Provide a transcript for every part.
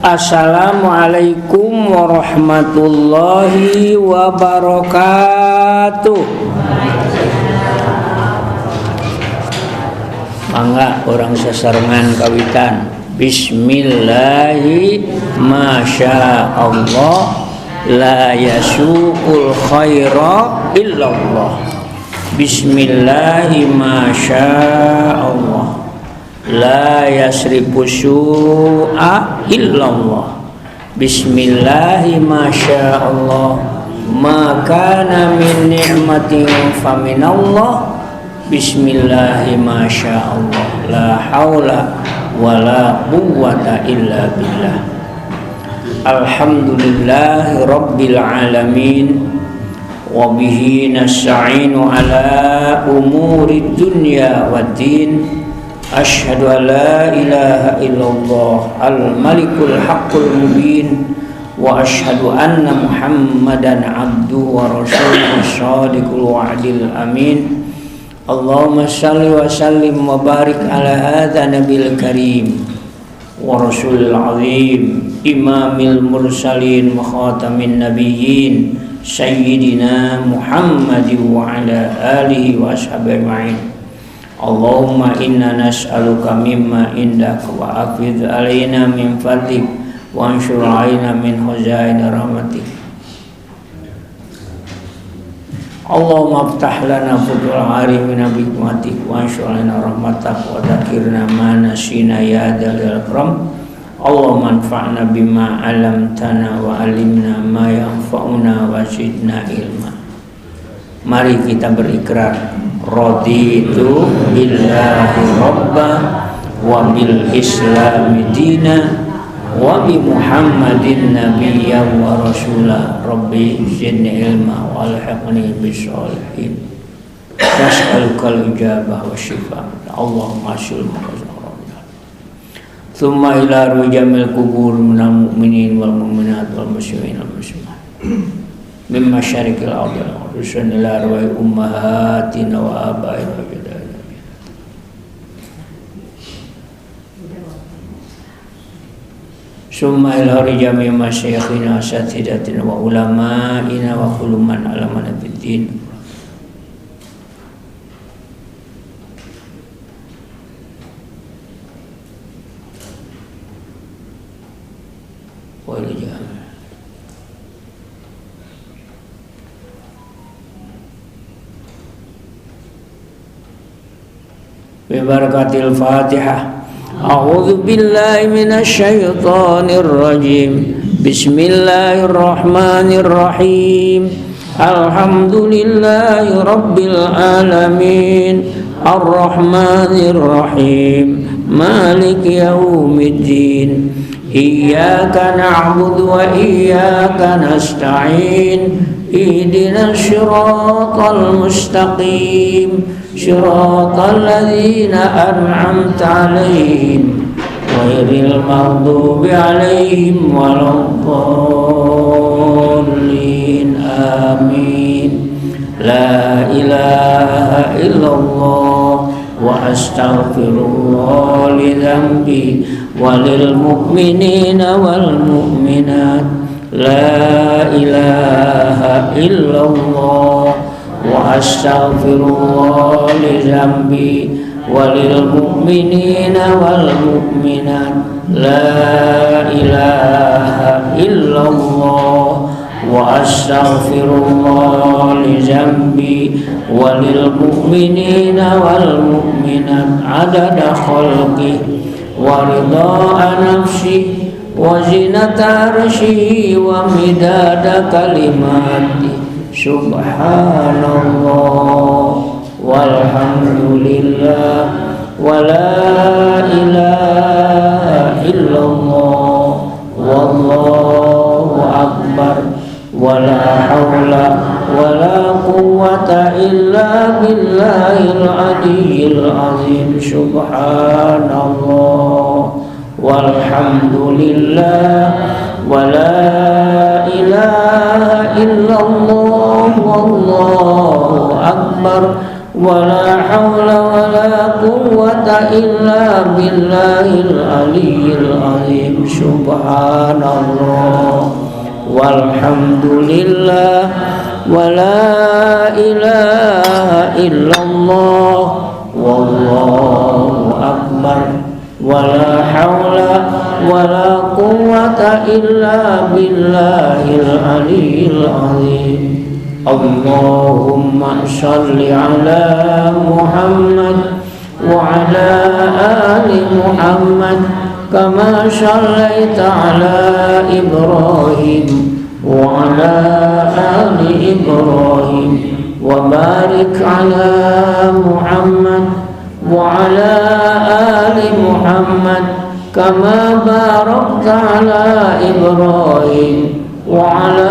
Assalamualaikum warahmatullahi wabarakatuh. Mangga orang sasarengan kawitan. Bismillahi masya Allah, la yasuqul khaira illallah. Bismillahi masya Allah, la yasrifu su'a illallah. Bismillahi masya Allah, ma kana min ni'matin faminallah. Bismillahi masya Allah, la haula wa la quwwata illa billah. Alhamdulillahi rabbil alamin, wa bihi nasta'inu ala umuri dunya waddin. Asyhadu an la ilaha illallah al-malikul haqqul mubin, wa asyhadu anna Muhammadan abduhu wa rasuluhu shadiqul wa'dil amin. Allahumma shalli wa sallim wa barik ala hadha nabil karim wa rasulil azim, imamil mursalin wa khatamin nabiyyin, sayyidina Muhammadin wa ala alihi wa ashabihi ajma'in. Allahumma inna nas'aluka mimma indaka wa afidh alaina min fadlik wa anshur alaina min khazaini rahmatik. Allahumma aftah lana futul arimina bi hikmatik wa anshur alaina rahmatak wa dzakirna ma nasina ya dzal akram. Allahumma anfa'na bima 'allamtana wa 'allimna ma yanfa'una wa zidna ilma. Mari kita berikrar, raditu billahi rabba wa bil islami dina wa bi muhammadin nabiyya wa rasula. Rabbi zidni ilma wa alhiqni bis sholihin. Nas'alukal ijabah wa shifa. Allahumma asil maqazarana. Thumma ila rujamil kubur minal mu'minin wal mu'minat wal muslimin wal muslimat min masyarikil ardi rusul ila arwah ummahatina wa abaina wa jadana. Summa ila rijami masyayikhina asatidatina wa ulama'ina wa khuluman alamana biddin. Wa ila Bibarakatil Fatihah. A'udzu billahi minasy syaithanir rajim. Bismillahirrahmanirrahim. Alhamdulillahi rabbil alamin, arrahmanir rahim, maliki yaumiddin. Iyyaka na'budu wa iyyaka nasta'in. Ihdinas siratal mustaqim, siratal ladzina an'amta 'alaihim ghairil maghdubi 'alaihim waladdallin. Amin. La ilaha illallah wa astaghfirullah li dzambi walil mu'minina wal mu'minat. La ilaha illallah wa astaghfirullah li dzambi walil mu'minina wal mu'minat. La ilaha illallah wa astaghfirullah li dzambi walil mu'minina wal mu'minat. Adada khalqi wa ridha nafsi wa zinata arsyi wa midada kalimati. Subhanallah walhamdulillah wa la ilaha illallah wallahu akbar wa la hawla wa la quwwata illa billahil aliyyil azim. Subhanallah walhamdulillah wa la ilaha illallah wallahu akbar ولا حول ولا قوة إلا بالله العلي العظيم سبحان الله والحمد لله ولا إله إلا الله والله أكبر ولا حول ولا قوة إلا بالله العلي العظيم اللهم صل على محمد وعلى آل محمد كما صليت على إبراهيم وعلى آل إبراهيم وبارك على محمد وعلى آل محمد كما باركت على إبراهيم وعلى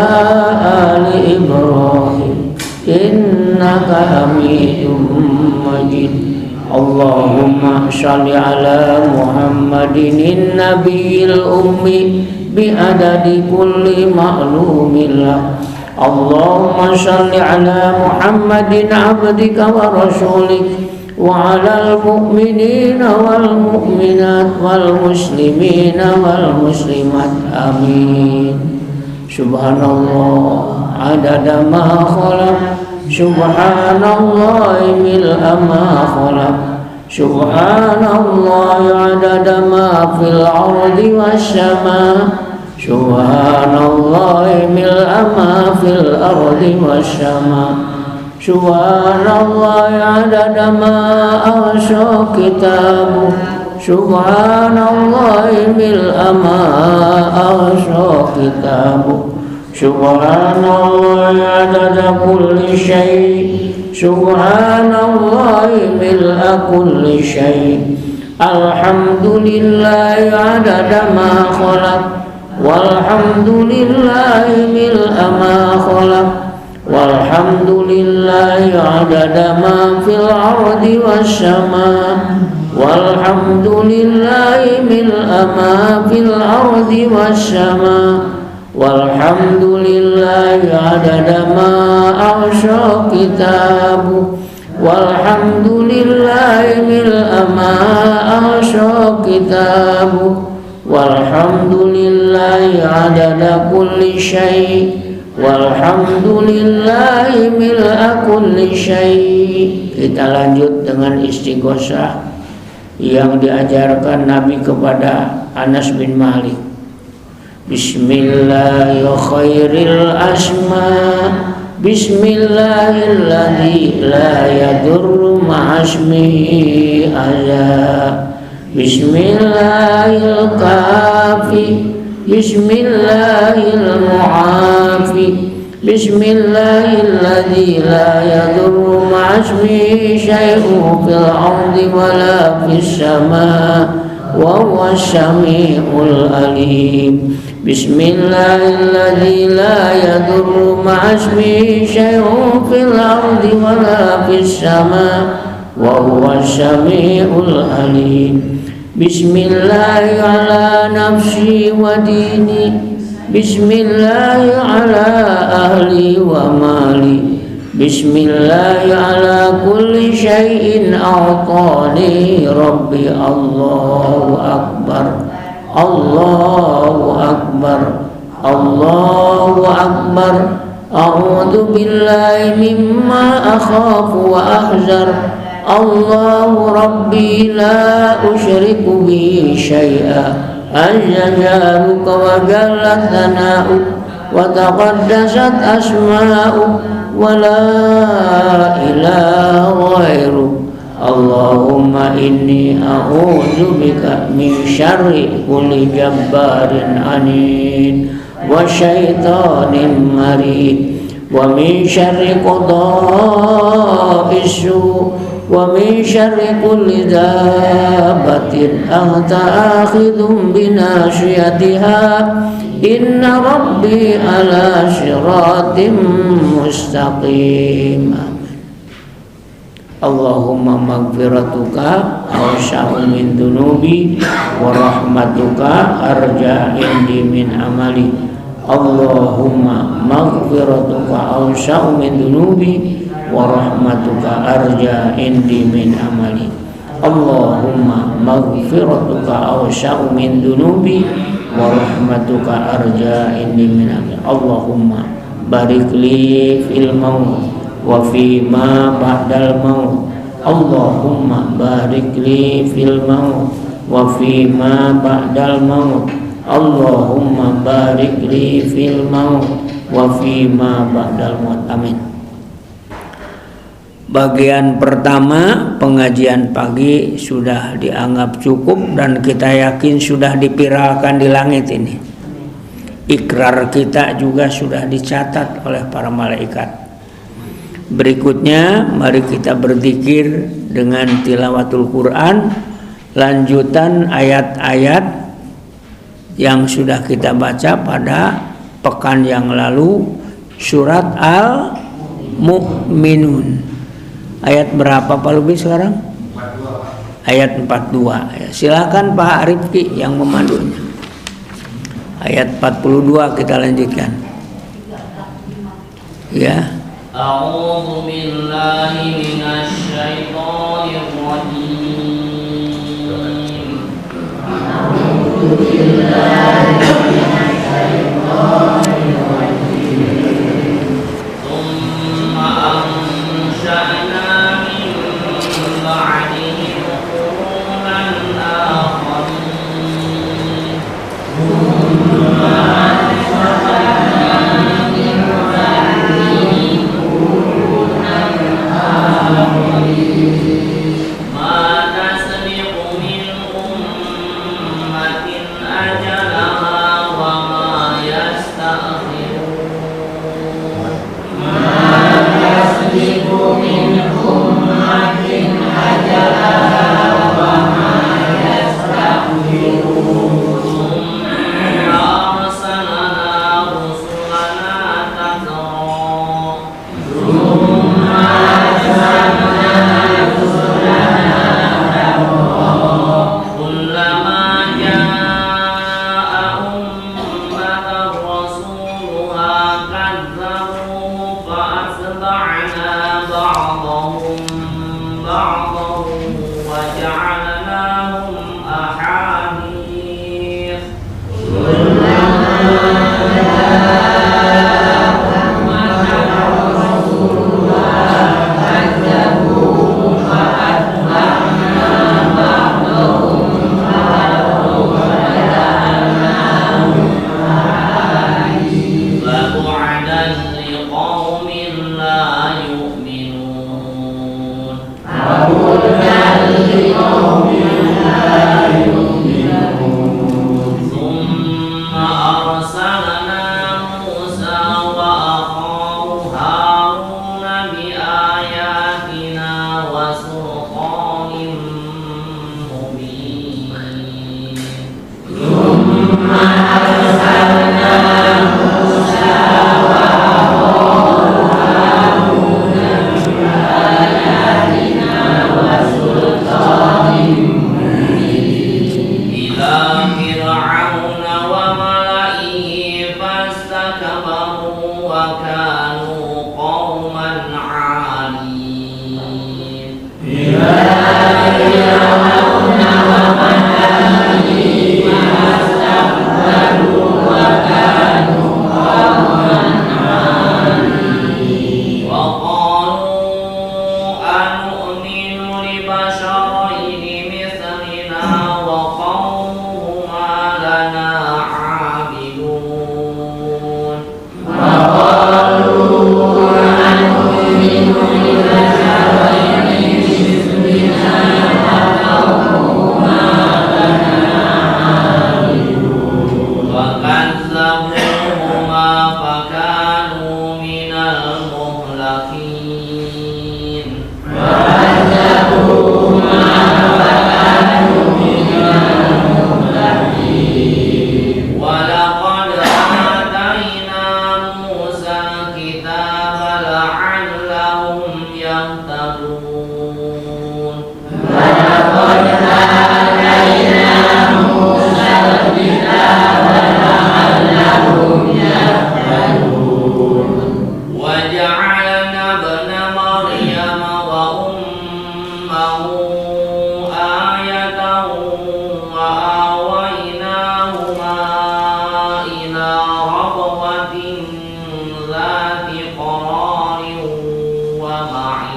آل إبراهيم إنك حميد مجيد اللهم صل على محمد النبي الأمي بعدد كل معلوم له اللهم صل على محمد عبدك ورسولك وعلى المؤمنين والمؤمنات والمسلمين والمسلمات آمين سبحان الله عدد ما خلق سبحان الله ملء ما خلق سبحان الله عدد ما في الأرض والسماء سبحان الله ملء ما في الأرض والسماء سبحان الله عدد ما أحصى كتابه سبحان الله ملء ما أحصى كتابه سبحان الله عدد كل شيء سبحان الله ملء كل شيء الحمد لله عدد ما خلق والحمد لله ملء ما خلق والحمد لله عدد ما في الأرض والسماء والحمد لله ملء ما في الأرض والسماء والحمد لله عدد ما أحصى كتابه والحمد لله ملء ما أحصى كتابه والحمد لله عدد كل شيء والحمد lillahi mil'a kulli syai'. Kita lanjut dengan istighosah yang diajarkan Nabi kepada Anas bin Malik. Bismillahirrahmanirrahim asma Bismillahilladzi la yadurru ma'asmihi adza Bismillahil kafi Bismillahil mu'afi Bismillahilladzi la yadurru ma'asmihi syai'un fil ardi wala fis sama' wa huwas sami'ul alim Bismillahilladzi la yadurru ma'asmihi syai'un fil ardi wala fis sama' wa huwas sami'ul alim Bismillahi ala nafsi wa dini Bismillahi ala ahli wa mali Bismillahi ala kulli syai'in a'tani Rabbi Allahu Akbar Allahu Akbar Allahu Akbar A'udhu billahi mimma akhafu wa ahzar Allahu Rabbi la usyriku bihi syai'a Azza jaruka wa jalla thana'u wa taqaddasat asma'u wa la ilaha ghairu Allahumma inni a'udzu bika min syarri kulli jabbarin anid wa syaitanin marid wa min syarri qada'is su' wa min syarri kulli dabbatin anta akhidhum binasiyatiha inna rabbi ala siratim mustaqim Allahumma maghfiratuka awsa'u min dunubi wa rahmatuka arja indi min amali Allahumma maghfiratuka awsa'u min dunubi wa rahmatuka arja indi min amali. Allahumma maghfiratuka awsa'u min dunubi wa rahmatuka arja indi min amali. Allahumma barik li fil maut wa fi ma ba'dal maut. Allahumma barik li fil maut wa fi ma ba'dal maut. Allahumma barik li fil maut wa fi ma ba'dal maut. Amin. Bagian pertama pengajian pagi sudah dianggap cukup dan kita yakin sudah dipiralkan di langit ini. Ikrar kita juga sudah dicatat oleh para malaikat. Berikutnya mari kita berzikir dengan tilawatul Quran, lanjutan ayat-ayat yang sudah kita baca pada pekan yang lalu, surat Al-Mu'minun. Ayat berapa Pak Lubi sekarang? 42. Ayat 42. Silakan Pak Rifki yang memandunya. Ayat 42 kita lanjutkan. Ya. A'udzu billahi minasy syaithanir rajim. A'udzu billahi minasy syaithanir rajim. Tsumma ansha'na min ba'dihi qurunan akharin. Tsumma ansha'na min ba'dihi qurunan akharin. Ma tasbiqu min ummatin ajalaha wa ma yasta'khirun. Ma tasbiqu min ummatin ajalaha wa ma yasta'khirun. Thumma arsalna rusulana tatra. Thumma arsalna rusulana tatra. Kullama jaa'a ummatan rasuluha kadzabuhu fa atba'na ba'dahum ba'dahu wa ja'alnahum ahadith. Kullama jaa'a ummatan rasuluha kadzabuhu fa atba'na ba'dahum ba'dahu wa ja'alnahum ahadith. Fabu'dan liqaumin la yu'minun. Fabu'dan liqaumin la yu'minun. Thumma arsalna Musa wa akhahu Haruna bi ayatina wa sultanin mubin. Thumma arsalna Musa wa akhahu Haruna bi ayatina wa sultanin mubin. Ila fir'auna wa mala'ihi fastakbaru wa kanu qauman 'alin. Ila fir'auna wa mala'ihi fastakbaru wa kanu qauman 'alin. Wa qalu anu'minu li basharaini mithlina wa qaumuhuma lana 'abidun. Wa qalu anu'minu li basharaini mithlina wa qaumuhuma lana 'abidun. Wa kadzabuhuma fakanu minal muhlakin. Wa kadzabuhuma fakanu minal muhlakin. Wa laqad atayna Musa kitaba la'allahum yahtadun. Wa laqad atayna Musa kitaba la'allahum إلى ربوة ذات قرار ومعين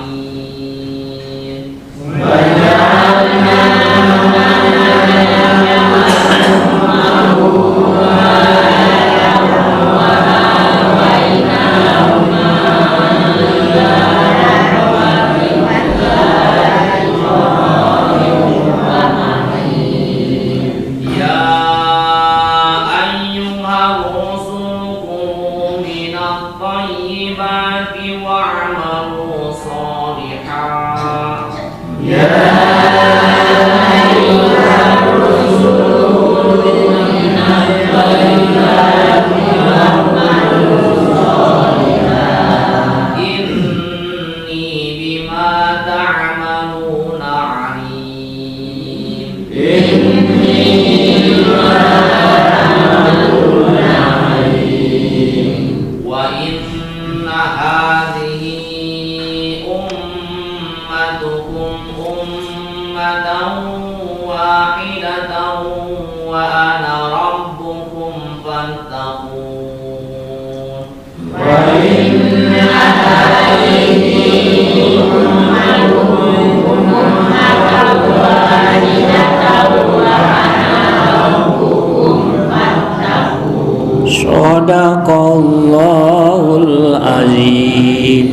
Shadaqallahul azim.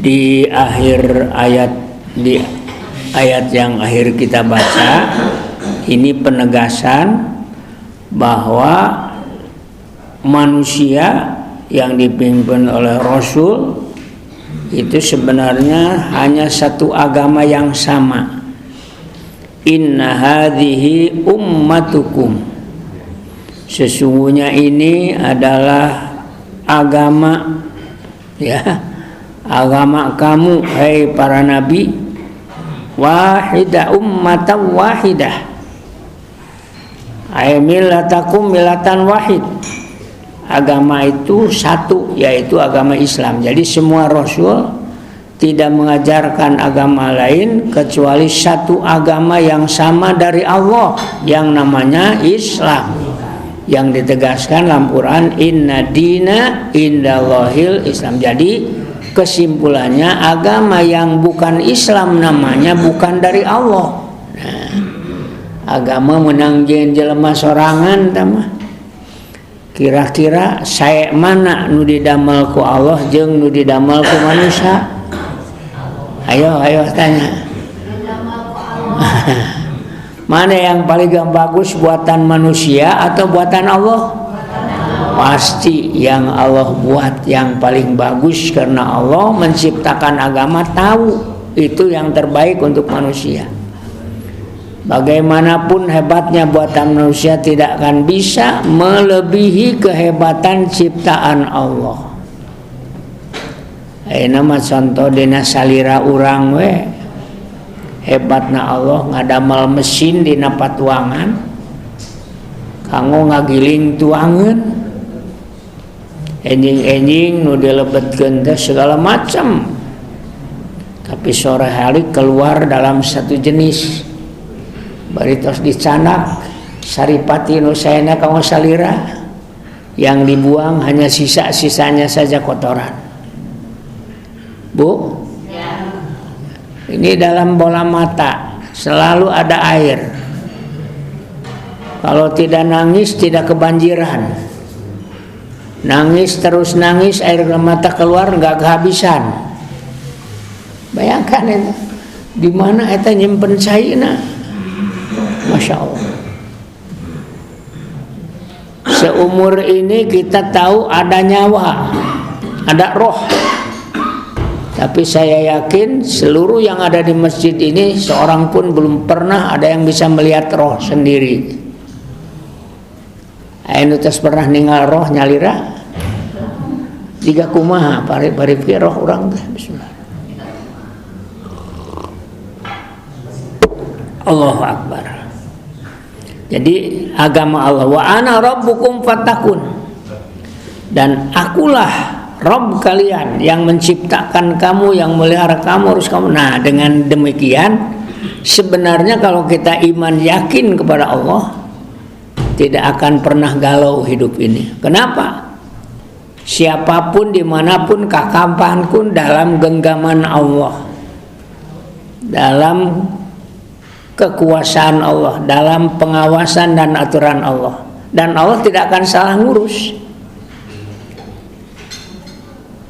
Di akhir ayat, di ayat yang akhir kita baca, ini penegasan bahwa manusia yang dipimpin oleh Rasul itu sebenarnya hanya satu agama yang sama. Inna hadhihi ummatukum, sesungguhnya ini adalah agama, ya, agama kamu, hai para nabi. Wahidah, ummatan wahidah, ay millatakum millatan wahid. Agama itu satu, yaitu agama Islam. Jadi semua Rasul tidak mengajarkan agama lain kecuali satu agama yang sama dari Allah, yang namanya Islam, yang ditegaskan dalam Quran, inna dina indallahil Islam. Jadi kesimpulannya, agama yang bukan Islam namanya bukan dari Allah. Nah, agama menang jelema sorangan tamah. Kira-kira saya mana nu didamel ku Allah jeung nu didamel ku manusia? Ayo tanya. Mana yang paling bagus, buatan manusia atau buatan Allah? Pasti yang Allah buat yang paling bagus, karena Allah menciptakan agama tahu itu yang terbaik untuk manusia. Bagaimanapun hebatnya buatan manusia tidak akan bisa melebihi kehebatan ciptaan Allah. Nama contoh dina salira urang we, hebatna Allah ngadamel mesin dina patuangan kanggo ngagiling tuangan, enjing-enjing nu dilebetkeun teh segala macam, tapi sore hari keluar dalam satu jenis. Baritos dicanak saripati nu saena kanggo salira, yang dibuang hanya sisa-sisanya saja kotoran. Bu, ya. Ini dalam bola mata selalu ada air. Kalau tidak nangis tidak kebanjiran. Nangis terus nangis, air mata keluar nggak kehabisan. Bayangkan itu, di mana eta nyimpen caina. Masya Allah. Seumur ini kita tahu ada nyawa, ada roh. Tapi saya yakin seluruh yang ada di masjid ini seorang pun belum pernah ada yang bisa melihat roh sendiri. Anu tes pernah ninggal roh nyalira? Tiga kumaha pari roh orang teh. Bismillah. Allahu Akbar. Jadi agama Allah, wa ana rabbukum fattaqun, dan akulah Rabb kalian yang menciptakan kamu, yang melihara kamu, harus kamu. Nah, dengan demikian sebenarnya kalau kita iman yakin kepada Allah, tidak akan pernah galau hidup ini. Kenapa? Siapapun, dimanapun, kapanpun dalam genggaman Allah, dalam kekuasaan Allah, dalam pengawasan dan aturan Allah, dan Allah tidak akan salah ngurus.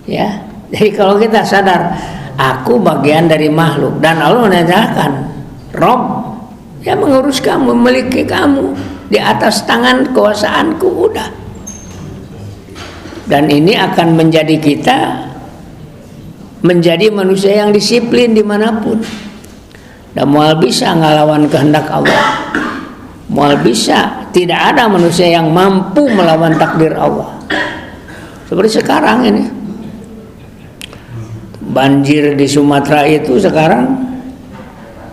Ya, jadi kalau kita sadar, aku bagian dari makhluk, dan Allah menyatakan, Rob, ya mengurus kamu, memiliki kamu di atas tangan kekuasaanku, udah. Dan ini akan menjadi kita menjadi manusia yang disiplin dimanapun, dan mual bisa ngelawan kehendak Allah, mual bisa tidak ada manusia yang mampu melawan takdir Allah. Seperti sekarang ini banjir di Sumatera itu sekarang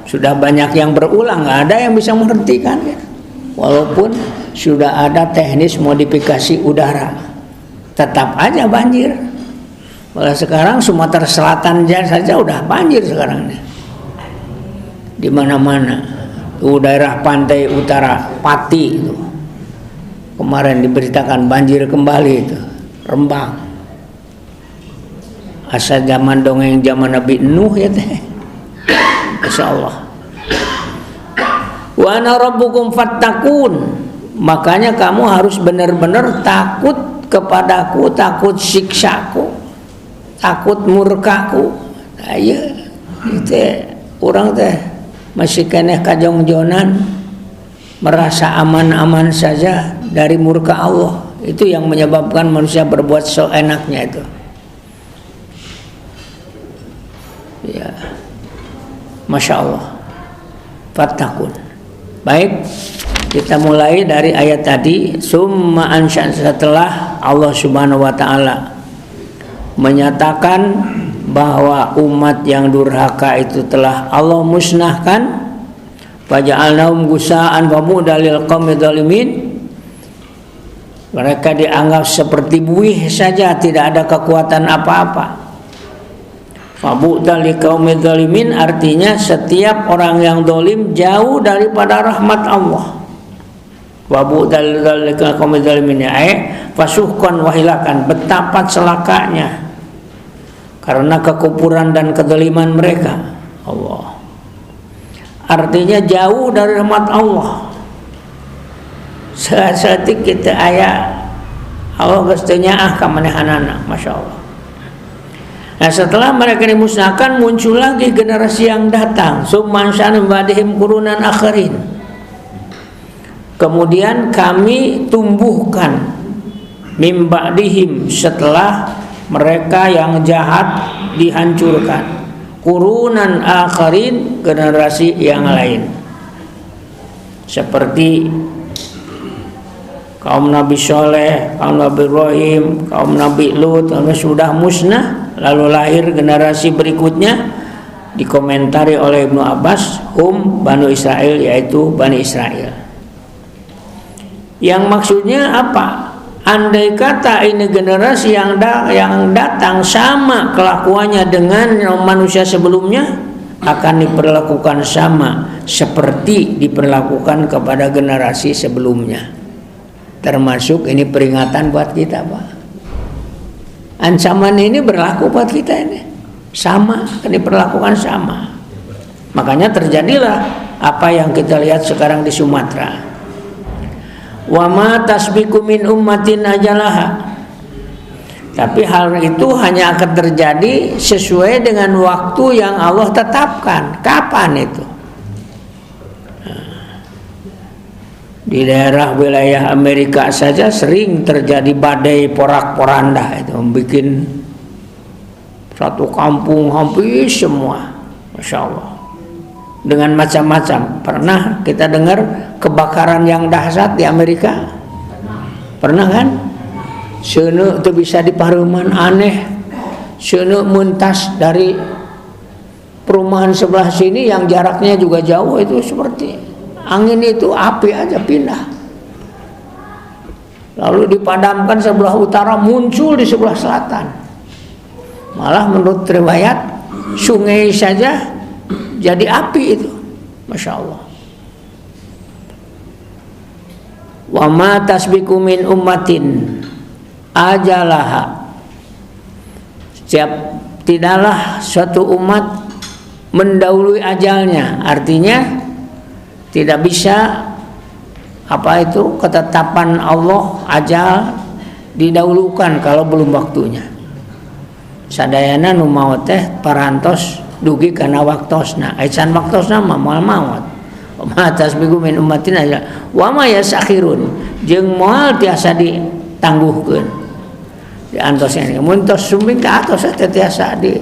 sudah banyak yang berulang, nggak ada yang bisa menghentikan, walaupun sudah ada teknis modifikasi udara, tetap aja banjir. Malah sekarang Sumatera Selatan saja udah banjir sekarang ini, di mana-mana. Tuh daerah pantai utara Pati itu kemarin diberitakan banjir kembali, itu Rembang. Asal zaman dongeng zaman Nabi Nuh ya teh. Insyaallah. Wa ana rabbukum fattaqun. Makanya kamu harus benar-benar takut kepadaku, takut siksaku, takut murkaku. Ayo itu orang teh masih keneh kajongjonan, merasa aman-aman saja dari murka Allah. Itu yang menyebabkan manusia berbuat seenaknya itu. Ya, Masya Allah. Fattaqun. Baik, kita mulai dari ayat tadi. Summa ansya, setelah Allah Subhanahu wa taala menyatakan bahwa umat yang durhaka itu telah Allah musnahkan, faja'alnahum gusa'an famudalil qaumidz zalimin. Mereka dianggap seperti buih saja, tidak ada kekuatan apa-apa. Fabu'dal liqaumidz zalimin artinya setiap orang yang zalim jauh daripada rahmat Allah. Wabu'dal liqaumidz zalimin fasuhkan wahilakan, betapa celakanya karena kekufuran dan kezaliman mereka. Allah artinya jauh dari rahmat Allah. Sesatik kita ayat Allah gestenya ka manehanana, Masya Allah. Nah, setelah mereka dimusnahkan, muncul lagi generasi yang datang. Summan sya'an ba'dihim qurunan akharin. Kemudian kami tumbuhkan mim ba'dihim, setelah mereka yang jahat dihancurkan, qurunan akharin, generasi yang lain. Seperti kaum Nabi Soleh, kaum Nabi Ibrahim, kaum Nabi Lut, sudah musnah, lalu lahir generasi berikutnya. Dikomentari oleh Ibnu Abbas, hum Banu Israel, yaitu Bani Israel. Yang maksudnya apa? Andai kata ini generasi yang datang sama kelakuannya dengan manusia sebelumnya, akan diperlakukan sama seperti diperlakukan kepada generasi sebelumnya. Termasuk ini peringatan buat kita, Pak. Ancaman ini berlaku buat kita ini, sama, akan diperlakukan sama. Makanya terjadilah apa yang kita lihat sekarang di Sumatera. Wa ma tasbiqu min ummatin ajalaha. Tapi hal itu hanya akan terjadi sesuai dengan waktu yang Allah tetapkan. Kapan itu? Di daerah wilayah Amerika saja sering terjadi badai porak-poranda, itu membuat satu kampung hampir semua, Masya Allah, dengan macam-macam. Pernah kita dengar kebakaran yang dahsyat di Amerika? Pernah kan? Seunu itu bisa di paruman aneh, seunu muntas dari perumahan sebelah sini yang jaraknya juga jauh, itu seperti angin itu api aja pindah, lalu dipadamkan sebelah utara, muncul di sebelah selatan. Malah menurut riwayat sungai saja jadi api itu, Masya Allah. Wa ma tasbiqu min ummatin ajalaha. Tidaklah suatu umat mendahului ajalnya. Artinya tidak bisa ketetapan Allah ajal didahulukan kalau belum waktunya. Sadayana nu maot teh parantos dugi kana waktosna. Aican waktosna mah moal maot. Ma tasbiqu min ummatin aja wa ma yasakhirun jeung moal tiasa ditangguhkeun di antosna mun tos sumbing ka atos teh tiasa di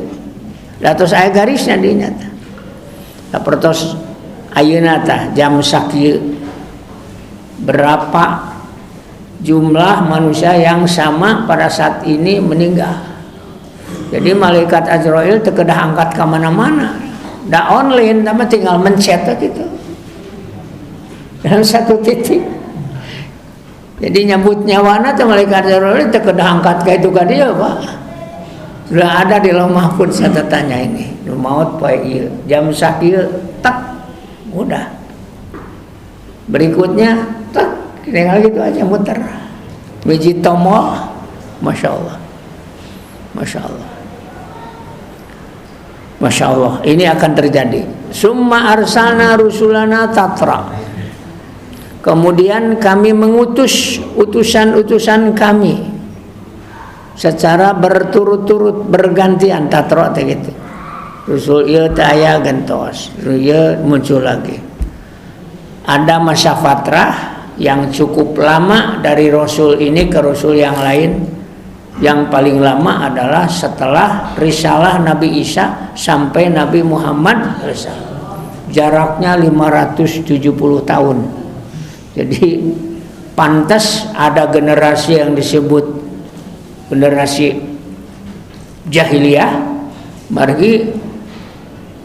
atos aya garisna dinya teh sapertos ayeuna tah jam sakieu berapa jumlah manusia yang sama pada saat ini meninggal. Jadi malaikat Azrail teu kedah angkat ka mana-mana, da online tapi tinggal mencet gitu dalam satu titik. Jadi nyambut nyawana tuh malaikat Azrail teu kedah angkat ka itu ka dia, Pak. Sudah ada di Lauh Mahfuz catatannya ini. Nu maut poe ieu, jam sakieu tak udah. Berikutnya tak tinggal gitu aja muter. Biji tombol, Masya Allah. Masya Allah. Masya Allah, ini akan terjadi. Summa arsalna rusulana tatra. Kemudian kami mengutus utusan-utusan kami secara berturut-turut bergantian, tatra teh gitu. Rasul ieu teh aya gentos, ieu muncul lagi. Ada masa fatrah yang cukup lama dari rasul ini ke rasul yang lain. Yang paling lama adalah setelah risalah Nabi Isa sampai Nabi Muhammad. Jaraknya 570 tahun. Jadi pantas ada generasi yang disebut generasi jahiliyah. Margi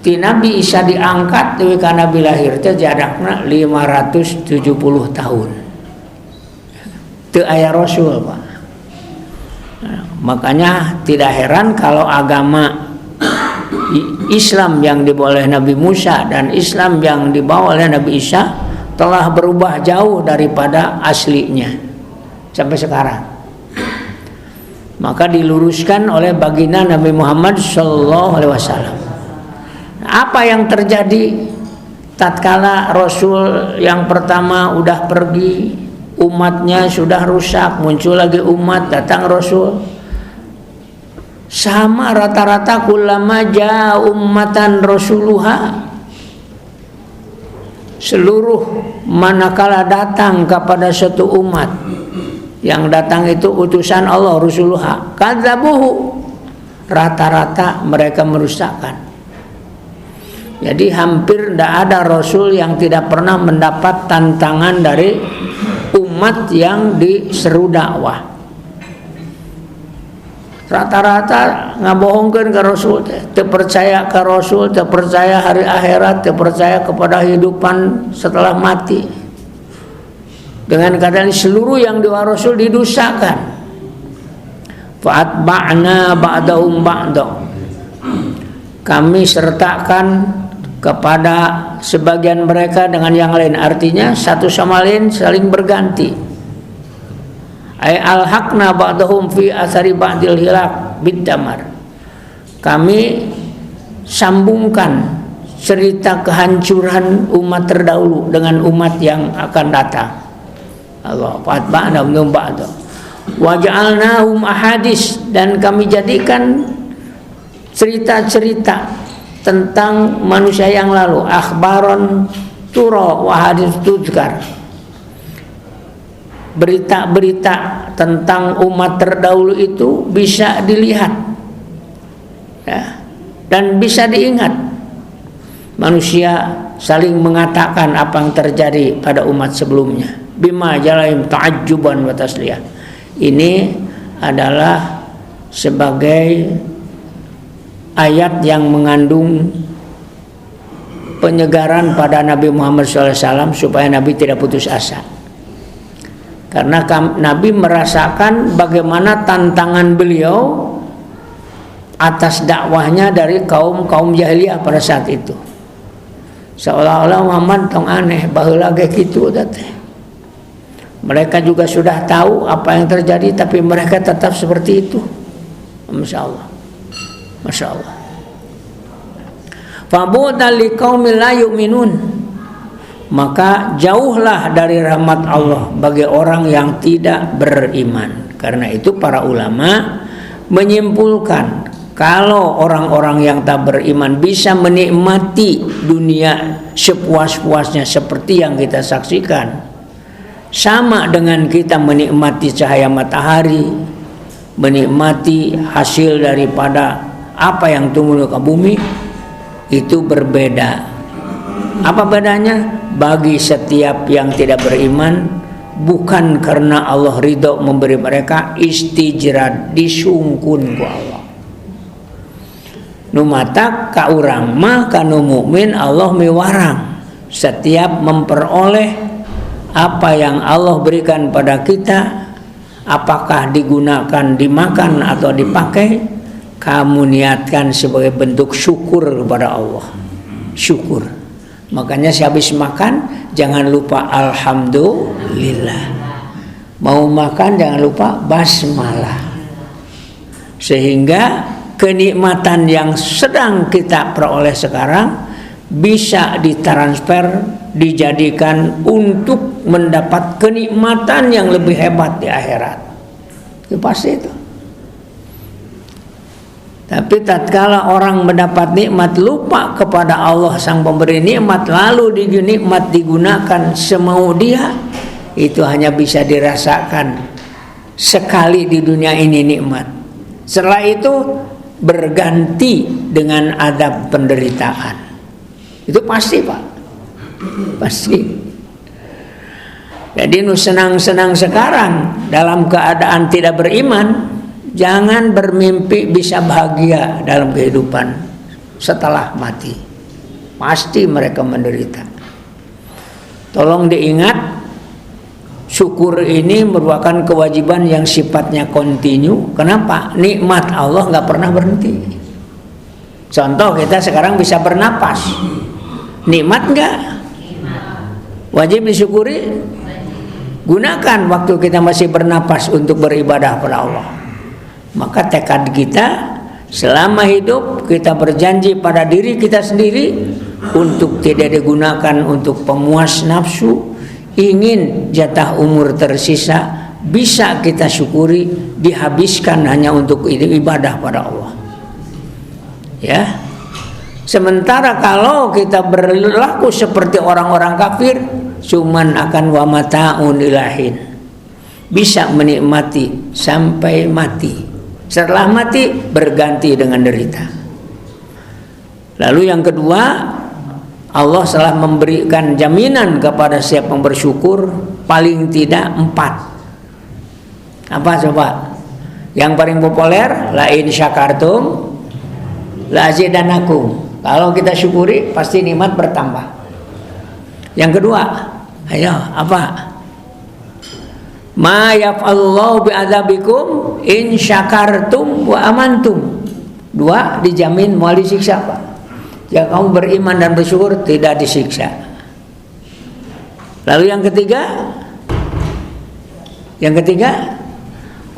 ti Nabi Isa diangkat deui ka Nabi lahir teh jarakna 570 tahun. Teu aya rasul, Pak. Makanya tidak heran kalau agama Islam yang dibawa oleh Nabi Musa dan Islam yang dibawa oleh Nabi Isa telah berubah jauh daripada aslinya sampai sekarang. Maka diluruskan oleh baginda Nabi Muhammad SAW. Apa yang terjadi tatkala Rasul yang pertama udah pergi, umatnya sudah rusak, muncul lagi umat, datang Rasul. Sama rata-rata kullama jaa ummatan rasuluha, seluruh manakala datang kepada satu umat, yang datang itu utusan Allah Rasulullah, kadzabuhu, rata-rata mereka merusakkan. Jadi hampir tidak ada Rasul yang tidak pernah mendapat tantangan dari umat yang diseru dakwah. Rata-rata ngabohongkeun ke Rasul, teu percaya ke Rasul, teu percaya hari akhirat, teu percaya kepada kehidupan setelah mati. Dengan keadaan seluruh yang doa Rasul didustakan. Fa'atba'na ba'dahum ba'da. Kami sertakan kepada sebagian mereka dengan yang lain, artinya satu sama lain saling berganti. Ay alhaqna ba'dahum fi asari ba'dil hilak biddamar. Kami sambungkan cerita kehancuran umat terdahulu dengan umat yang akan datang. Allah fa'atba'na ba'da. Wa ja'alnahum ahadis, dan kami jadikan cerita-cerita tentang manusia yang lalu, akhbaron tura wa hadis tuzkar, berita-berita tentang umat terdahulu itu bisa dilihat ya, dan bisa diingat. Manusia saling mengatakan apa yang terjadi pada umat sebelumnya. Bima jalaim ta'ajjuban wa tasliyah. Ini adalah sebagai ayat yang mengandung penyegaran pada Nabi Muhammad SAW supaya Nabi tidak putus asa. Karena Nabi merasakan bagaimana tantangan beliau atas dakwahnya dari kaum jahiliyah pada saat itu. Seolah-olah Muhammad tong aneh, baheula ge kitu teh. Mereka juga sudah tahu apa yang terjadi, tapi mereka tetap seperti itu. Masya Allah, Masya Allah. Fabu'dan liqaumil la yu'minun, maka jauhlah dari rahmat Allah bagi orang yang tidak beriman. Karena itu para ulama menyimpulkan kalau orang-orang yang tak beriman bisa menikmati dunia sepuas-puasnya seperti yang kita saksikan, sama dengan kita menikmati cahaya matahari, menikmati hasil daripada apa yang tumbuh di bumi, itu berbeda. Apa bedanya? Bagi setiap yang tidak beriman, bukan karena Allah ridho memberi mereka, istijrad, disungkun ku Allah. Numatak ka urang mah kanu mukmin Allah miwarang. Setiap memperoleh apa yang Allah berikan pada kita, apakah digunakan, dimakan atau dipakai, kamu niatkan sebagai bentuk syukur kepada Allah. Syukur. Makanya sehabis makan jangan lupa alhamdulillah. Mau makan jangan lupa basmalah. Sehingga kenikmatan yang sedang kita peroleh sekarang bisa ditransfer, dijadikan untuk mendapat kenikmatan yang lebih hebat di akhirat. Itu pasti itu. Tapi tatkala orang mendapat nikmat lupa kepada Allah sang pemberi nikmat, lalu nikmat digunakan semau dia, itu hanya bisa dirasakan sekali di dunia ini nikmat. Setelah itu berganti dengan adab penderitaan. Itu pasti, Pak. Pasti. Jadi senang-senang sekarang dalam keadaan tidak beriman, jangan bermimpi bisa bahagia dalam kehidupan setelah mati. Pasti mereka menderita. Tolong diingat, syukur ini merupakan kewajiban yang sifatnya kontinu. Kenapa? Nikmat Allah nggak pernah berhenti. Contoh, kita sekarang bisa bernapas. Nikmat nggak? Wajib disyukuri. Gunakan waktu kita masih bernapas untuk beribadah kepada Allah. Maka tekad kita selama hidup, kita berjanji pada diri kita sendiri untuk tidak digunakan untuk pemuas nafsu. Ingin jatah umur tersisa bisa kita syukuri, dihabiskan hanya untuk ibadah pada Allah. Ya. Sementara kalau kita berlaku seperti orang-orang kafir, cuman akan wa mata'un ilahin, bisa menikmati sampai mati. Setelah mati berganti dengan derita. Lalu yang kedua, Allah telah memberikan jaminan kepada siapa yang bersyukur paling tidak 4. Apa coba? Yang paling populer, la in syakartum la azidanakum. Kalau kita syukuri pasti nikmat bertambah. Yang kedua, ayo apa? Ma yaf'alullahu bi'adzabikum in syakartum wa amantum. 2, dijamin mau disiksa, Pak. Jika kamu beriman dan bersyukur tidak disiksa. Lalu yang ketiga,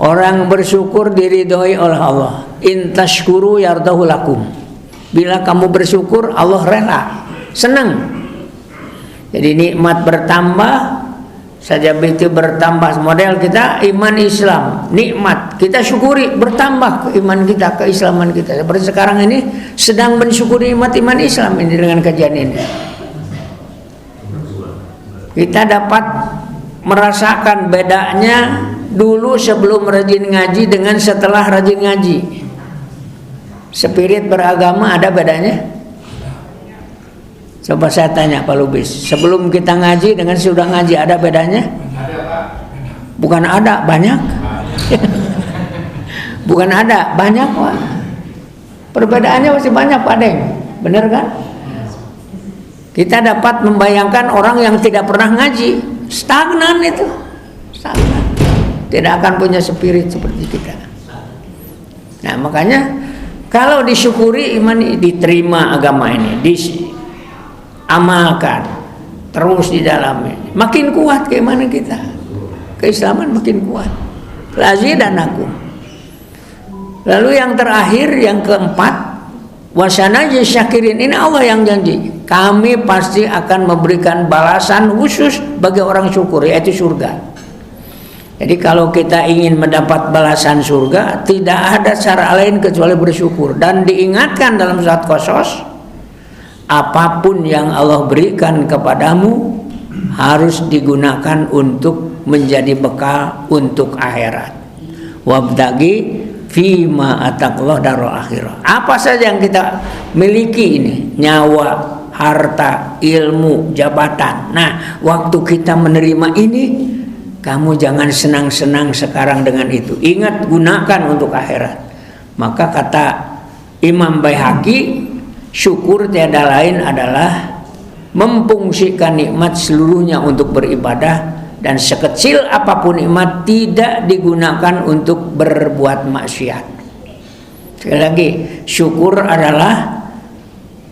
orang bersyukur diridhoi oleh Allah. In tashkuru yardahu lakum. Bila kamu bersyukur, Allah rela, senang. Jadi nikmat bertambah, saja itu bertambah. Model kita iman Islam, nikmat kita syukuri, bertambah iman kita, keislaman kita. Seperti sekarang ini sedang mensyukuri nikmat iman Islam ini dengan kajian ini. Kita dapat merasakan bedanya dulu sebelum rajin ngaji dengan setelah rajin ngaji. Spirit beragama ada bedanya? Coba saya tanya Pak Lubis, sebelum kita ngaji dengan sudah ngaji ada bedanya? Bukan ada, banyak. Bukan ada, banyak, Pak. Perbedaannya masih banyak, Pak Deng. Benar kan? Kita dapat membayangkan orang yang tidak pernah ngaji, stagnan itu. Stagnan. Tidak akan punya spirit seperti kita. Nah, makanya kalau disyukuri iman, diterima agama ini, amalkan terus di dalamnya, makin kuat keimanan kita. keislaman makin kuat. Lazidanakum. Lalu yang terakhir, yang keempat, wasanaji syakirin, ini Allah yang janji, kami pasti akan memberikan balasan khusus bagi orang syukur, yaitu surga. Jadi kalau kita ingin mendapat balasan surga, tidak ada cara lain kecuali bersyukur. Dan diingatkan dalam surat Qasas, apapun yang Allah berikan kepadamu harus digunakan untuk menjadi bekal untuk akhirat. Wabtagi fima atakallah darul akhirah. Apa saja yang kita miliki ini, nyawa, harta, ilmu, jabatan. Nah, waktu kita menerima ini, kamu jangan senang-senang sekarang dengan itu. Ingat, gunakan untuk akhirat. Maka kata Imam Baihaqi, syukur tiada lain adalah memfungsikan nikmat seluruhnya untuk beribadah, dan sekecil apapun nikmat tidak digunakan untuk berbuat maksiat. Sekali lagi, syukur adalah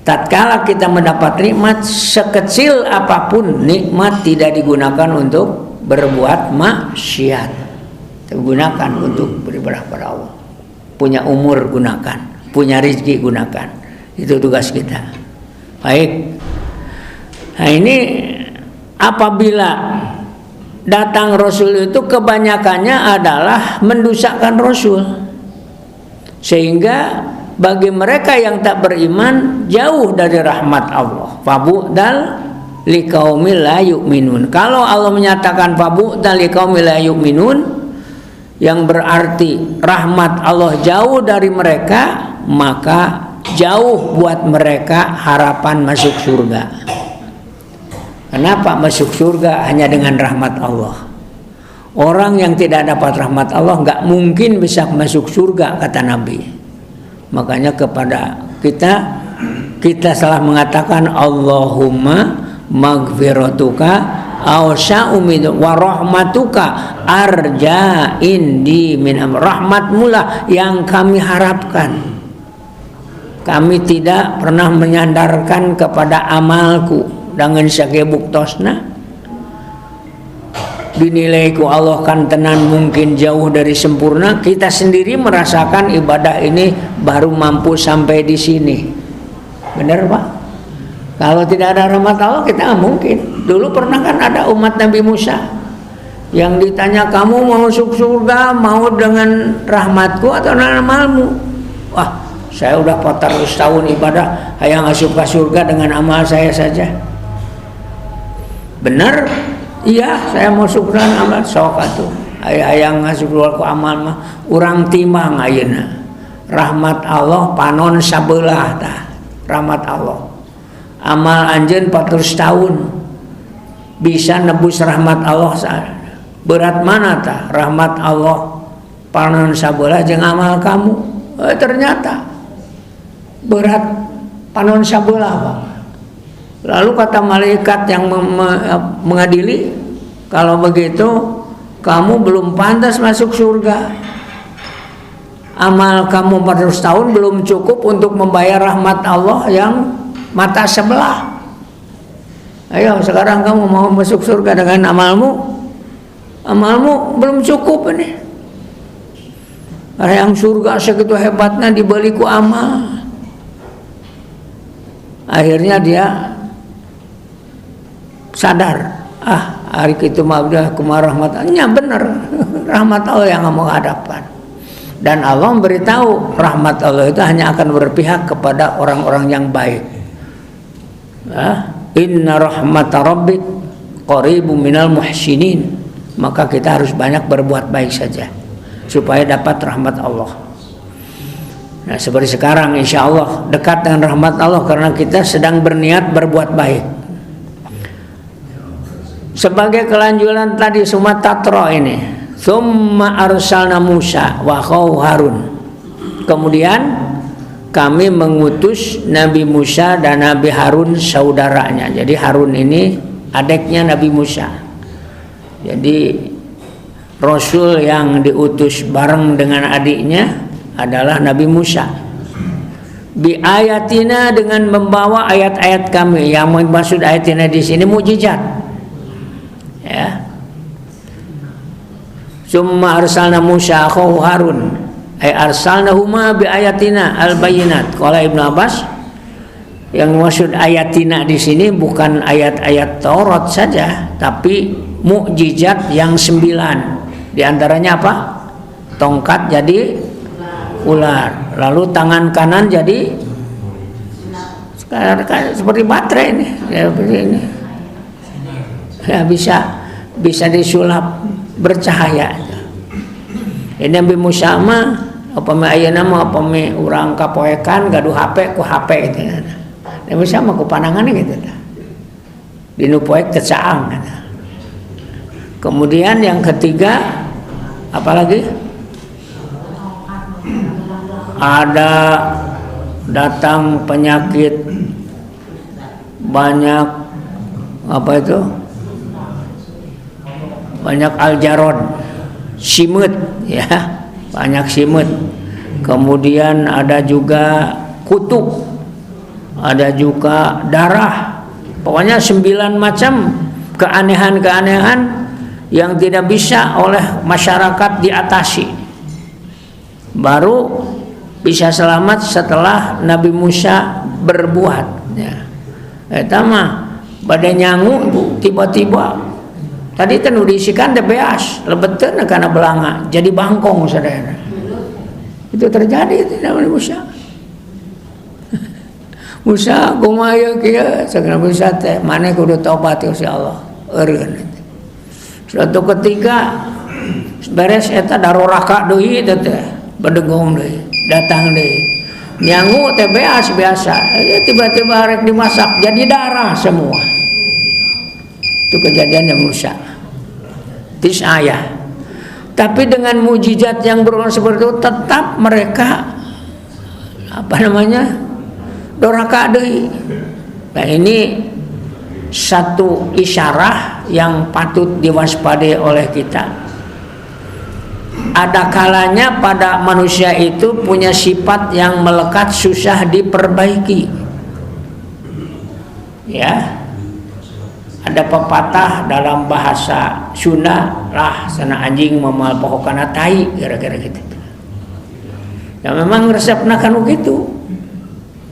tatkala kita mendapat nikmat, sekecil apapun nikmat tidak digunakan untuk berbuat maksiat, gunakan untuk beribadah pada Allah. Punya umur gunakan, punya rezeki gunakan, itu tugas kita. Baik. Nah, ini apabila datang Rasul itu kebanyakannya adalah mendusakkan Rasul, sehingga bagi mereka yang tak beriman jauh dari rahmat Allah. Fabu'dal liqaumil la yu'minun. Kalau Allah menyatakan fabu'dal liqaumil la yu'minun, yang berarti rahmat Allah jauh dari mereka, maka jauh buat mereka harapan masuk surga. Kenapa masuk surga hanya dengan rahmat Allah? Orang yang tidak dapat rahmat Allah nggak mungkin bisa masuk surga, kata Nabi. Makanya kepada kita salah mengatakan Allahumma maghfiratuka awsa'u min wa rahmatuka arja indi min rahmatmulah yang kami harapkan. Kami tidak pernah menyandarkan kepada amalku dengan sakebuk tosna, dinilai ku Allah kan tenan mungkin jauh dari sempurna. Kita sendiri merasakan ibadah ini baru mampu sampai di sini. Benar Pak? Kalau tidak ada rahmat Allah kita nggak mungkin. Dulu pernah kan ada umat Nabi Musa yang ditanya, kamu mau masuk surga mau dengan rahmatku atau dengan amalmu? Wah, saya udah 400 tahun ibadah, hayang masuk ke surga dengan amal saya saja. Benar? Iya, saya mau syukuran amal sok atuh. Hayang ngasukur ku amal mah urang timang ayeuna. Rahmat Allah panon sabelah tah. Rahmat Allah. Amal anjeun 400 tahun bisa nebus rahmat Allah. Berat mana tah rahmat Allah panon sabelah jeung amal kamu? Ternyata berat panon sabelah, Pak. Lalu kata malaikat yang mengadili, kalau begitu kamu belum pantas masuk surga. Amal kamu 400 tahun belum cukup untuk membayar rahmat Allah yang mata sebelah. Ayo sekarang kamu mau masuk surga dengan amalmu? Amalmu belum cukup ini. Yang surga segitu hebatnya dibaliku amal. Akhirnya dia sadar, hari itu mah udah kumaha rahmatnya, bener rahmat Allah yang kamu hadapkan. Dan Allah memberitahu rahmat Allah itu hanya akan berpihak kepada orang-orang yang baik. Inna rahmata rabbik qaribun minal muhsinin. Maka kita harus banyak berbuat baik saja supaya dapat rahmat Allah. Nah, seperti sekarang insya Allah dekat dengan rahmat Allah karena kita sedang berniat berbuat baik. Sebagai kelanjutan tadi Sumatatra ini, summa arsalna Musa wa Harun. Kemudian kami mengutus Nabi Musa dan Nabi Harun saudaranya. Jadi Harun ini adiknya Nabi Musa. Jadi Rasul yang diutus bareng dengan adiknya adalah Nabi Musa. Bi ayatina, dengan membawa ayat-ayat kami. Yang maksud ayatina di sini mukjizat. Ya. Summa arsalna Musa akhahu Harun arsalnahuma bi ayatina al-bayyinat. Qala Ibnu Abbas, yang maksud ayatina di sini bukan ayat-ayat Taurat saja, tapi mukjizat yang 9. Di antaranya apa? Tongkat jadi ular, lalu tangan kanan jadi seperti baterai ini, ya, seperti ini. Ya, bisa disulap bercahaya. Ini Nabi Musa mah upami ayeuna mah upami urang kapoekan gaduh HP ku HP gitu. Nabi Musa mah ku pandanganna gitu. Dinu poek kecaang. Kemudian yang ketiga apalagi? Ada datang penyakit banyak, apa itu? Banyak aljarod, simut ya, banyak simut. Kemudian ada juga kutuk, ada juga darah. Pokoknya 9 macam keanehan-keanehan yang tidak bisa oleh masyarakat diatasi. Baru bisa selamat setelah Nabi Musa berbuat. Ya. Eta mah badai nyangu tiba-tiba tadi kan udah diisikan beas lebeteun karena belanga jadi bangkong saudara. Itu terjadi itu Nabi Musa. Musa kumaha kieu saking Musa teh maneh kudu tobat insyaallah eureun. Suatu ketika beres eta daroraka deui teh bedegong deui datang deui nyangu teh beas biasa tiba-tiba rek dimasak jadi darah semua. Itu kejadiannya Musa. Ayah. Tapi dengan mujizat yang berulang seperti itu tetap mereka doraka deui. Nah, ini satu isyarah yang patut diwaspadai oleh kita. Ada kalanya pada manusia itu punya sifat yang melekat susah diperbaiki. Ya. Ada pepatah dalam bahasa Sunda lah sana anjing memal pokokana tai kira-kira gitu. Ya memang resepna kan gitu.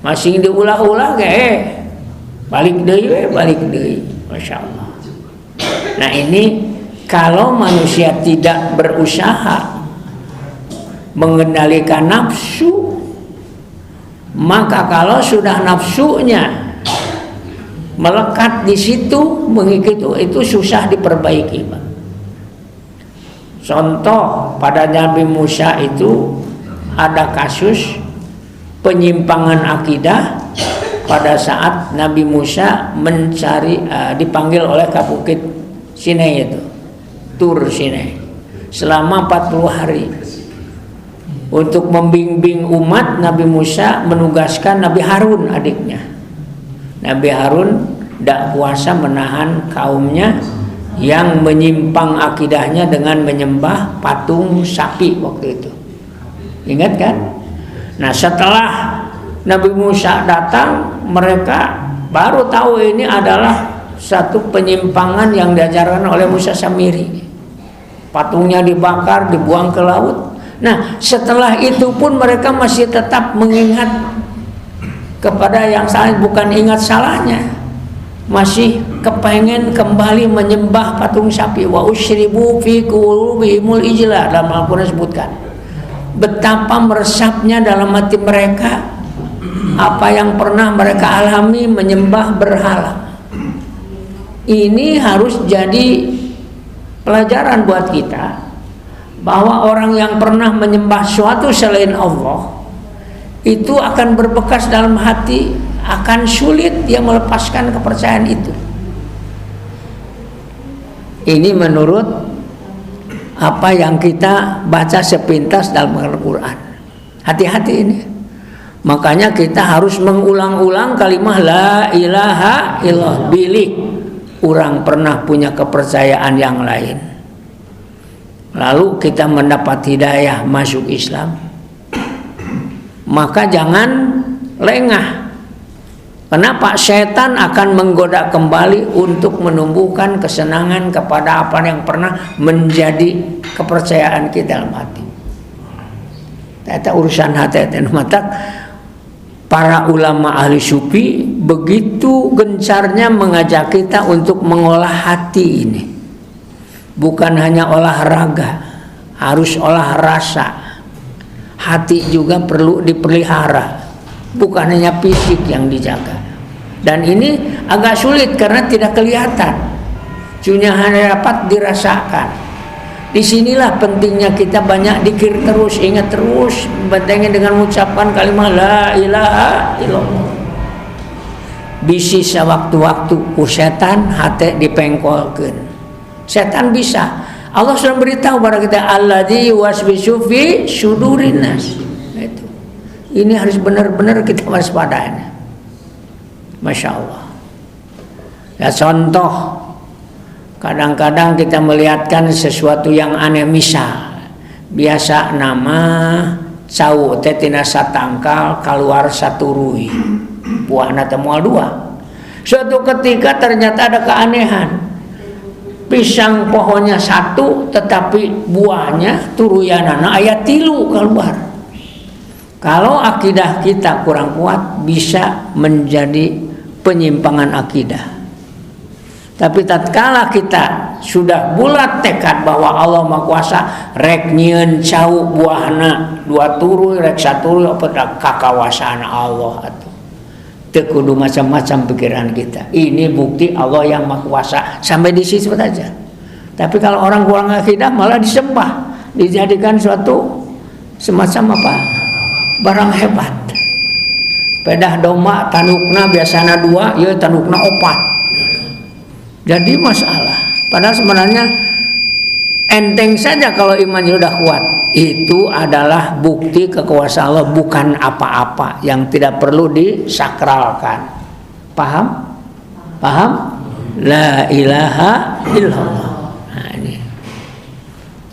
Masing diulah-ulah balik deui, Masya Allah. Nah ini kalau manusia tidak berusaha mengendalikan nafsu, maka kalau sudah nafsunya melekat di situ mengikuti itu susah diperbaiki, Pak. Contoh pada Nabi Musa itu ada kasus penyimpangan akidah pada saat Nabi Musa mencari dipanggil oleh ke Bukit Sinai itu, Tur Sinai selama 40 hari untuk membimbing umat. Nabi Musa menugaskan Nabi Harun adiknya. Nabi Harun tidak kuasa menahan kaumnya yang menyimpang akidahnya dengan menyembah patung sapi waktu itu. Ingat kan? Nah setelah Nabi Musa datang, mereka baru tahu ini adalah satu penyimpangan yang diajarkan oleh Musa Samiri. Patungnya dibakar, dibuang ke laut. Nah setelah itu pun mereka masih tetap mengingat kepada yang salah, bukan ingat salahnya, masih kepengen kembali menyembah patung sapi. Wa usyribu fi qulubihimul ijla, dalam Al-Quran sebutkan betapa meresapnya dalam hati mereka apa yang pernah mereka alami menyembah berhala. Ini harus jadi pelajaran buat kita bahwa orang yang pernah menyembah suatu selain Allah itu akan berbekas dalam hati, akan sulit dia melepaskan kepercayaan itu. Ini menurut apa yang kita baca sepintas dalam Al-Quran. Hati-hati ini. Makanya kita harus mengulang-ulang kalimat la ilaha illallah. Bilik orang pernah punya kepercayaan yang lain, lalu kita mendapat hidayah masuk Islam, maka jangan lengah Kenapa? Setan akan menggoda kembali untuk menumbuhkan kesenangan kepada apa yang pernah menjadi kepercayaan kita dalam hati. Eta urusan hati mata. Para ulama ahli sufi begitu gencarnya mengajak kita untuk mengolah hati ini. Bukan hanya olahraga, harus olah rasa. Hati juga perlu dipelihara, bukan hanya fisik yang dijaga. Dan ini agak sulit karena tidak kelihatan, cuma hanya dapat dirasakan. Disinilah pentingnya kita banyak dikir terus, ingat terus, pentingnya dengan mengucapkan kalimat la ilaha illallah. Bisi sewaktu-waktu ku setan hati dipengkolkeun. Setan bisa. Allah sudah beritahu kepada kita alladzi waswisu fi sudurin nas. Itu. Ini harus benar-benar kita waspadai. Masya Allah. Ya contoh. Kadang-kadang kita melihatkan sesuatu yang aneh, misal biasa nama cau teh tina satangkal keluar satu ruih, buahna teh moal dua. Suatu ketika ternyata ada keanehan, pisang pohonnya satu tetapi buahnya turuyanana aya 3 keluar. Kalau akidah kita kurang kuat bisa menjadi penyimpangan akidah. Tapi tatkala kita sudah bulat tekad bahwa Allah Maha Kuasa, rek nyieun cau buahna 2 turuy rek 1 turuy pada kakawasaan Allah atuh. Teu kudu macam-macam pikiran kita. Ini bukti Allah yang Maha Kuasa, sampai di situ saja. Tapi kalau orang kurang akidah malah disembah, dijadikan suatu semacam apa? Barang hebat. Pedah domba tanukna biasana 2, ieu tanukna 4. Jadi masalah. Padahal sebenarnya enteng saja kalau iman sudah kuat. Itu adalah bukti kekuasaan Allah, bukan apa-apa yang tidak perlu disakralkan. Paham? Paham? La ilaha illallah. Nah ini.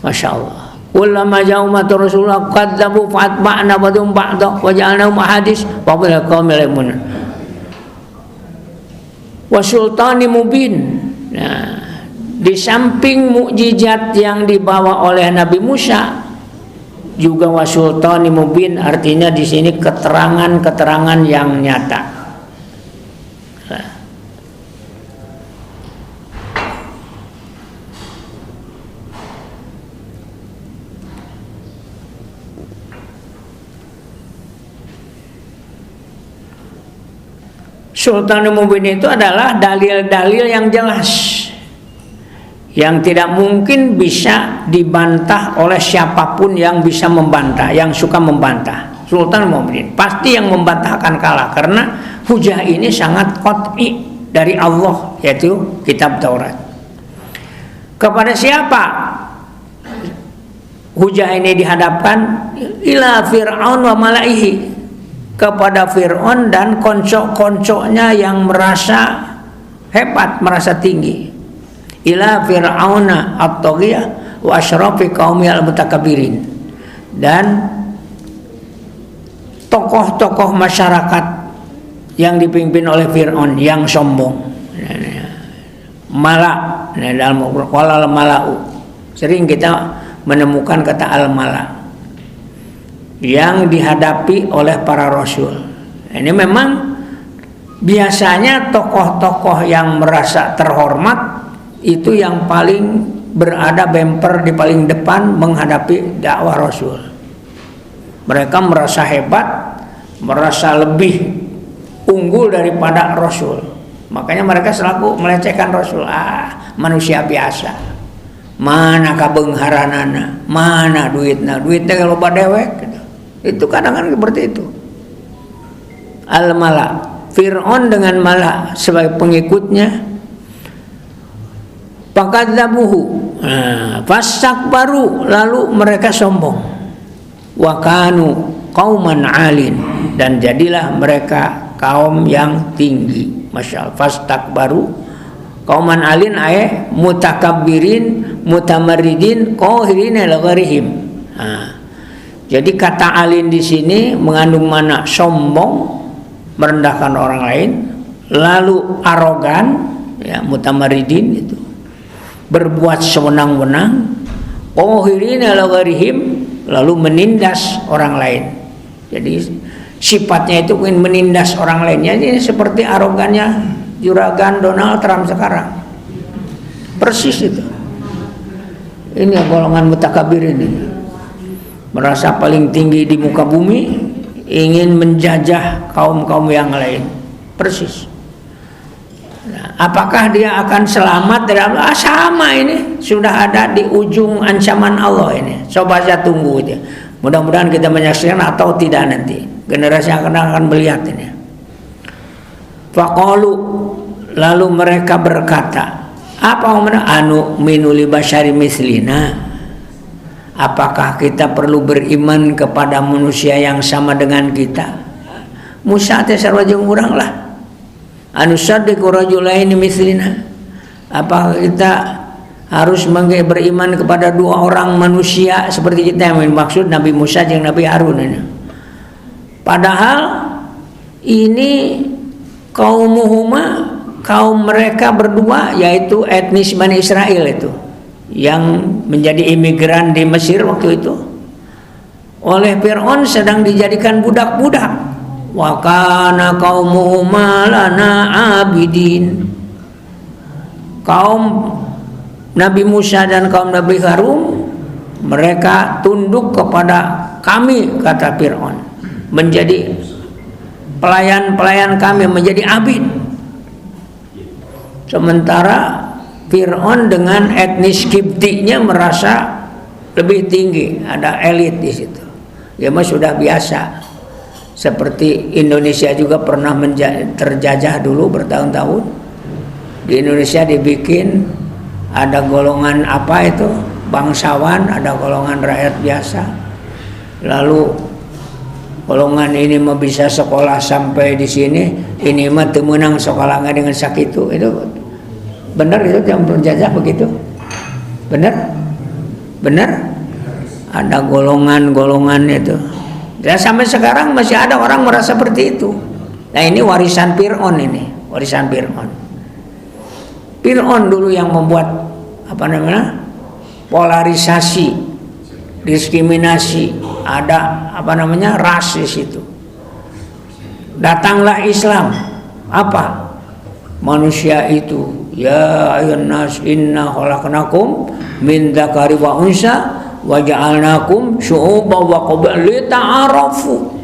Masya Allah. Ulama jaumat Rasulullah kadzabu fatba'na badum ba'da wa ja'alnahum ahadits wa bil qaumil mu'min. Wasultani mubin. Nah, di samping mukjizat yang dibawa oleh Nabi Musa, juga wasultani mubin artinya di sini keterangan-keterangan yang nyata. Nah. Sultanul Mubin itu adalah dalil-dalil yang jelas, yang tidak mungkin bisa dibantah oleh siapapun yang bisa membantah, yang suka membantah. Sultanul Mubin pasti yang membantah akan kalah, karena hujah ini sangat qat'i dari Allah, yaitu kitab Taurat. Kepada siapa hujah ini dihadapkan? Ila Fir'aun wa malaihi, kepada Fir'aun dan konco-koncoknya yang merasa hebat, merasa tinggi. Ila Fir'auna at-taghiyah wa asyrafi qaumi al-mutakabbirin, dan tokoh-tokoh masyarakat yang dipimpin oleh Fir'aun yang sombong. Mala, dalam qala al-mala'u, sering kita menemukan kata al-mala yang dihadapi oleh para rasul. Ini memang biasanya tokoh-tokoh yang merasa terhormat itu yang paling berada bemper di paling depan menghadapi dakwah rasul. Mereka merasa hebat, merasa lebih unggul daripada rasul. Makanya mereka selalu melecehkan rasul. Manusia biasa. Mana kabeungharanana, mana duitna kalau badewek. Itu kadang-kadang seperti itu. Al-mala, Fir'aun dengan mala sebagai pengikutnya, fakadzabuhu, fastakbaru, lalu mereka sombong. Wa kanu qauman alin, dan jadilah mereka kaum yang tinggi. Masyaallah, fastakbaru qauman alin ay mutakabbirin mutamarridin qahirin la gharihim. Jadi kata alin di sini mengandung makna sombong, merendahkan orang lain, lalu arogan, ya, mutamaridin itu, berbuat sewenang-wenang, qahirina ala ghairihim, lalu menindas orang lain. Jadi sifatnya itu ingin menindas orang lainnya. Ini seperti arogannya juragan Donald Trump sekarang, persis itu. Ini golongan mutakabir ini, merasa paling tinggi di muka bumi, ingin menjajah kaum-kaum yang lain, persis. Nah, apakah dia akan selamat dari Allah? Sama, ini sudah ada di ujung ancaman Allah ini. Coba saja tunggu itu. Mudah-mudahan kita menyaksikan atau tidak nanti. Generasi yang akan melihat ini. Faqalu, lalu mereka berkata, apa umrah anu minuli basyari mislina? Apakah kita perlu beriman kepada manusia yang sama dengan kita? Musa teh sarwajeng urang lah. Anu saddiqu rajulaini mislina. Apakah kita harus beriman kepada dua orang manusia seperti kita, yang maksud Nabi Musa dan Nabi Harun ini. Padahal ini kaumuhuma, kaum mereka berdua, yaitu etnis Bani Israel itu, yang menjadi imigran di Mesir waktu itu, oleh Fir'aun sedang dijadikan budak-budak. Wa kana qaumuhuma lana abidin. Kaum Nabi Musa dan kaum Nabi Harun, mereka tunduk kepada kami, kata Fir'aun, menjadi pelayan-pelayan kami, menjadi abid. Sementara Fir'aun dengan etnis Kiptinya merasa lebih tinggi, ada elit di situ. Ya mah sudah biasa. Seperti Indonesia juga pernah terjajah dulu bertahun-tahun. Di Indonesia dibikin ada golongan apa itu, bangsawan, ada golongan rakyat biasa. Lalu golongan ini mah bisa sekolah sampai di sini, ini mah teu meunang sekolahnya dengan sakitu. Itu benar, itu yang penjajah begitu? Benar? Benar? Ada golongan-golongan itu. Dan sampai sekarang masih ada orang merasa seperti itu. Nah, ini warisan Fir'aun ini, warisan Fir'aun. Fir'aun dulu yang membuat polarisasi, diskriminasi, ada rasis itu. Datanglah Islam, apa? Manusia itu, ya ayyuhan nas inna khalaqnakum min dzakari wa unsa wa ja'alnakum syu'uban wa qabaila lita'arafu,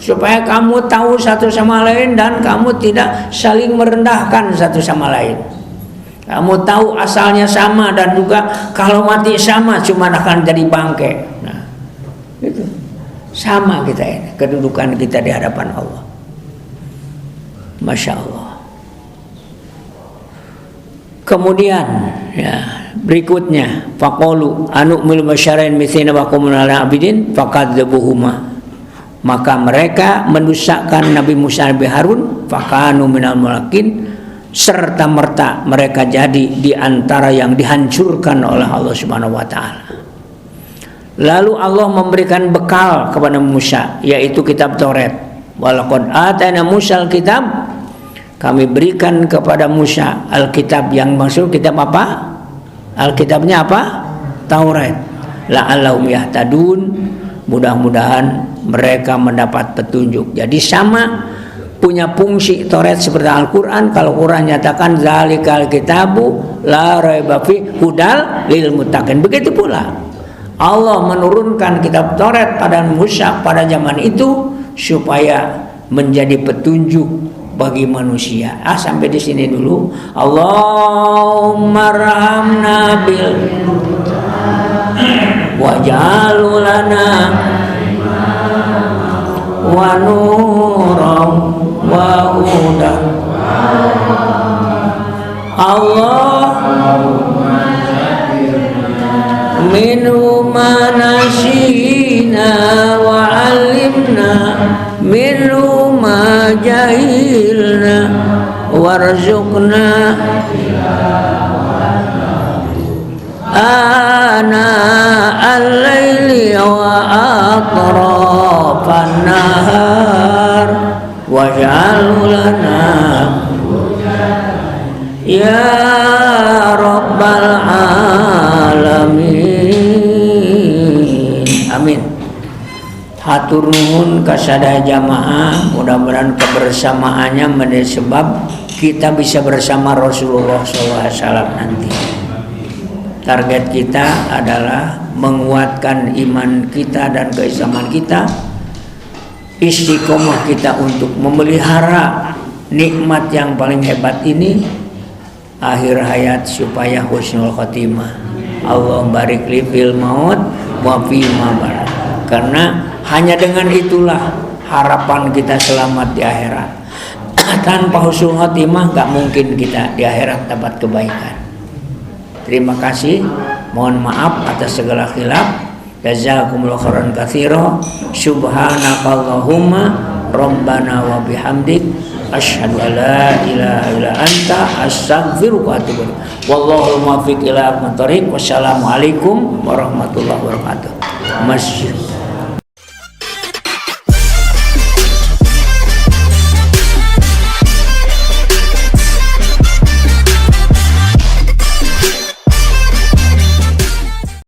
supaya kamu tahu satu sama lain dan kamu tidak saling merendahkan satu sama lain. Kamu tahu asalnya sama dan juga kalau mati sama, cuma akan jadi bangkai. Nah, itu sama kita ini, kedudukan kita di hadapan Allah. Masya Allah. Kemudian ya, berikutnya faqalu anu'mil basyarain mithlina wa qum ala abidin faqadzabuhuma, maka mereka mendustakan Nabi Musa dan Nabi Harun, faqanu minal mulakin, serta merta mereka jadi di antara yang dihancurkan oleh Allah Subhanahu wa taala. Lalu Allah memberikan bekal kepada Musa, yaitu kitab Taurat. Walaqad atayna Musa al-kitab, kami berikan kepada Musa Alkitab, yang maksud kitab apa? Alkitabnya apa? Taurat. La'allahum yahtadun, mudah-mudahan mereka mendapat petunjuk. Jadi sama punya fungsi Taurat seperti Al-Quran. Kalau Quran nyatakan zalikal kitabu la raiba fi hudal lil muttaqin, begitu pula Allah menurunkan kitab Taurat pada Musa pada zaman itu supaya menjadi petunjuk bagi manusia. Sampai di sini dulu. Allahumma rahamna bil waj'al lana wa nuran wa hudan. Allahumma minhu ma nasina wa 'allimna minhu ma jahilna warzuqna ana al-laili wa atrafan nahar waj'alhu lana ya rabbal alamin. Amin. Hatur nuhun kasadah jamaah, mudah-mudahan kebersamaannya menjadi sebab kita bisa bersama Rasulullah SAW nanti. Target kita adalah menguatkan iman kita dan keislaman kita, istiqomah kita untuk memelihara nikmat yang paling hebat ini akhir hayat supaya husnul khotimah. Allah barik li fil maut wa fi ma barak. Karena hanya dengan itulah harapan kita selamat di akhirat. Tanpa husnul khotimah gak mungkin kita di akhirat dapat kebaikan. Terima kasih. Mohon maaf atas segala khilaf. Jazakumullahu khairan katsira. Subhanakallahumma rabbana wa bihamdik asyhadu an la ilaha illa anta astaghfiruka wa atubu ilaik. Wallahul muwaffiq ila aqwamit thoriq. Wassalamualaikum warahmatullahi wabarakatuh. Masjid